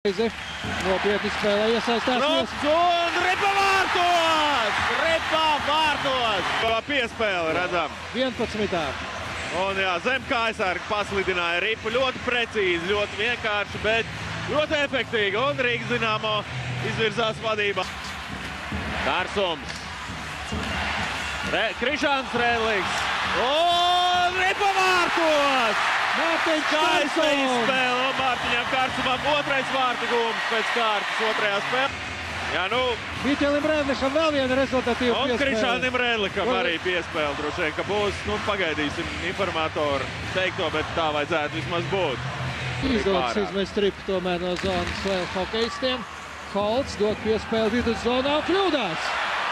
Nopietni spēlē iesaistās. Rops un Ripa vārtos! Ripa vārtos! Piespēle redzam. 11. Un jā, zem kājsargi paslidināja Ripu ļoti precīzi, ļoti vienkārši, bet ļoti efektīgi. Un Rīgas Dinamo izvirzās vadībā. Kārsums. Krišāns Rēdlīgs. Un Ripa vārtos! Mārtiņš Kaista Kārsums! izspēle un Mārtiņam Kārsumam otrais vārtu gūms pēc kārtas otrajā spēlē. Jā, nu. Miķelim Rēdlikam vēl viena rezultatīva Un piespēle. Krišānim Rēdlikam arī piespēle. Droši vien, ka būs, nu pagaidīsim informatoru teikto, bet tā vajadzētu vismaz būt. Izdodas izmest Ripu tomēr no zonas vēl hokeistiem. Holts dod piespēli viduszonā un kļūdās.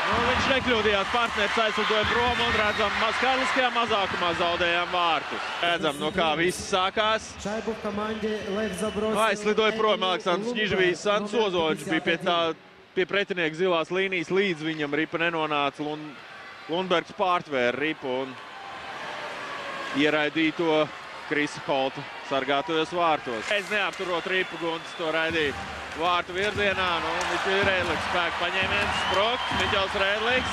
Nu, viņš nekļūdījās, partneris aizlidoja prom un redzam, skaitliskajā mazākumā zaudējām vārtus. Redzam, no kā viss sākās. Aizlidoja prom Aleksandrs Ņižvijs, Sants Ozoļs bija pie pretinieka zilās līnijas, līdz viņam Ripa nenonāca. Lundbergs pārtvēra Ripu un ieraidīja to Krisa Holta sargātojos vārtos. Es neapturot Ripu, Guntis to raidīja vārtu virzienā. Nu, Miķeļa Rēdliks spēku paņēmiens, Sprokts, Miķels Rēdliks.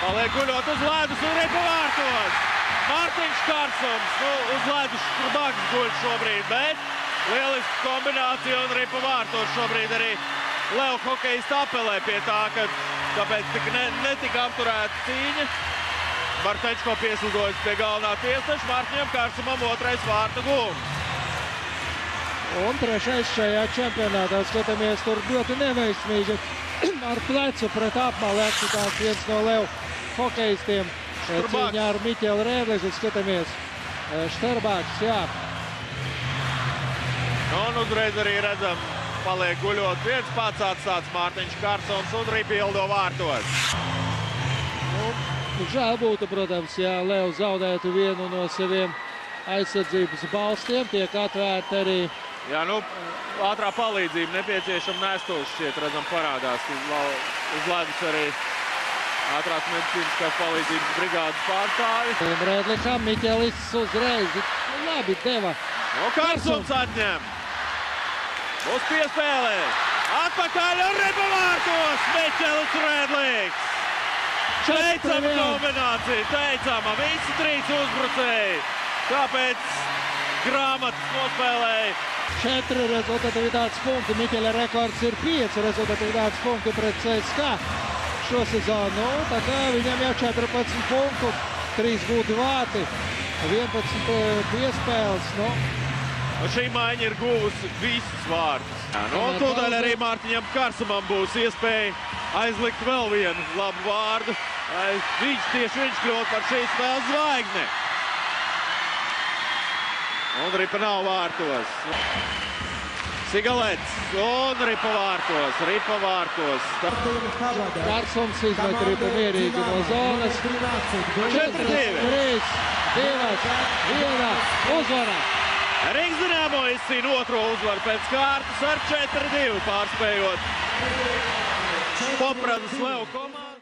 Paliek guļot uz ledus un Ripa vārtos. Mārtiņš Kārsums, nu, uz ledus Škrbags guļ šobrīd, bet lieliski kombinācija un Ripa vārtos šobrīd arī Leo hokejisti apelē pie tā, kāpēc netika apturēta cīņa. Bartečko pieslidojas pie galvenā tiesneša, Mārtiņam Kārsumam otrais vārtu gūms. Un trešais šajā čempionātā, skatāmies, tur ļoti neveiksmīgi ar plecu pret apmali akcitāts viens no Leo hokeistiem. Cīņā ar Miķeli Rēdliku, skatāmies, Šterbāks, jā. Un uzreiz arī redzam, paliek guļot viens pats atstāts Mārtiņš Kārsums un Ripa ieldo vārtos. Žēl būtu, protams, ja Leo zaudētu vienu no saviem aizsardzības balstiem, tiek atvērta arī. Jā, nu, ātrā palīdzība nepieciešama nestos šķiet, redzam, parādās uz ledus arī ātrās medicīniskās palīdzības brigādes pārstāvi. Rēdlikam Miķelis uzreiz labi deva. No Kārsums atņem. Būs piespēlē. Atpakaļ un Ripa vārtos. Miķelis Rēdliks. Teicama kombinācija, teicama. Visi trīs uzbrucēji. Kāpēc grāmatas nospēlēja? 4 rezultatīvitātes punkti. Miķeļa rekords ir 5 rezultatīvitātes punkti pret CSKA šo sezonu. Tā kā viņam jau 14 punktu, 3 gūti vārti, 11 piespēles. Nu, šī maiņa ir guvusi visus vārtus. Un tūdaļ arī Mārtiņam Kārsumam būs iespēja aizlikt vēl vienu labu vārdu. Tieši viņš kļūt par šīs spēles zvaigzni. Un Ripa nav vārtos. Sigalets un Ripa vārtos. Ripa vārtos. Kārsums izmet Ripu mierīgi no zonas. 4-2. 3, 2, 1, uzvara. Rīgas Dinamo izcīna otro uzvaru pēc kārtas ar 4-2 pārspējot Popradas Leo komandu.